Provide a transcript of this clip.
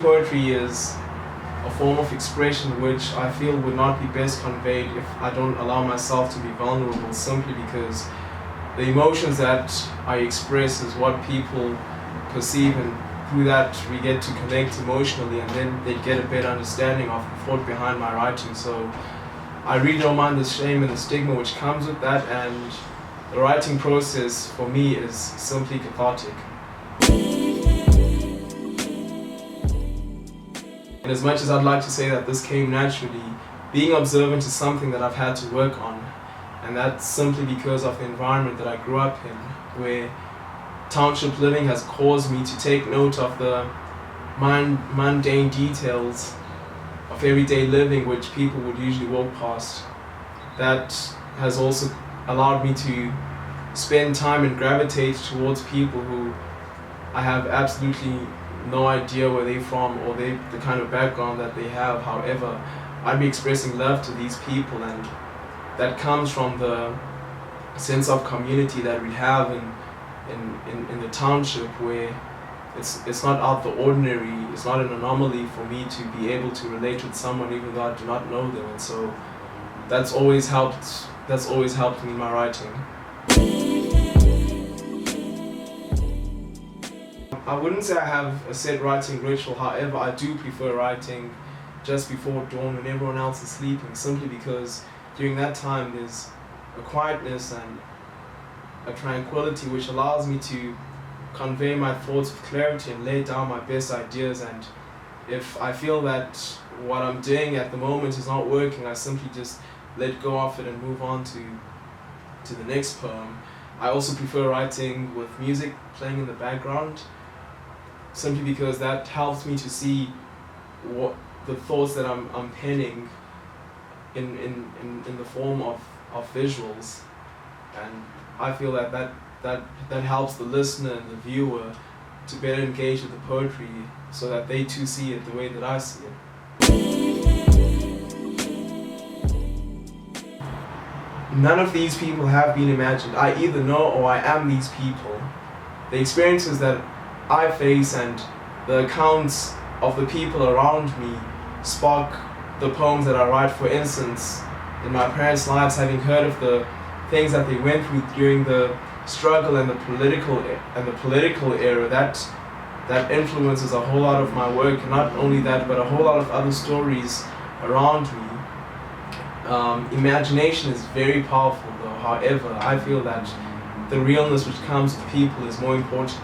Poetry is a form of expression which I feel would not be best conveyed if I don't allow myself to be vulnerable, simply because the emotions that I express is what people perceive, and through that we get to connect emotionally, and then they get a better understanding of the thought behind my writing. So I really don't mind the shame and the stigma which comes with that, and the writing process for me is simply cathartic. And as much as I'd like to say that this came naturally, being observant is something that I've had to work on, and that's simply because of the environment that I grew up in, where township living has caused me to take note of the mundane details of everyday living which people would usually walk past. That has also allowed me to spend time and gravitate towards people who I have absolutely no idea where they're from or the kind of background that they have. However, I'd be expressing love to these people, and that comes from the sense of community that we have in the township, where it's not out of the ordinary, it's not an anomaly for me to be able to relate with someone even though I do not know them. And so that's always helped me in my writing. I wouldn't say I have a set writing ritual, however I do prefer writing just before dawn when everyone else is sleeping, simply because during that time there's a quietness and a tranquility which allows me to convey my thoughts with clarity and lay down my best ideas. And if I feel that what I'm doing at the moment is not working, I simply just let go of it and move on to the next poem. I also prefer writing with music playing in the background, simply because that helps me to see what the thoughts that I'm penning in the form of visuals, and I feel that helps the listener and the viewer to better engage with the poetry, so that they too see it the way that I see it. None of these people have been imagined. I either know or I am these people. The experiences that I face and the accounts of the people around me spark the poems that I write. For instance, in my parents' lives, having heard of the things that they went through during the struggle and the political era, that influences a whole lot of my work. And not only that, but a whole lot of other stories around me. Imagination is very powerful though. However, I feel that the realness which comes with people is more important.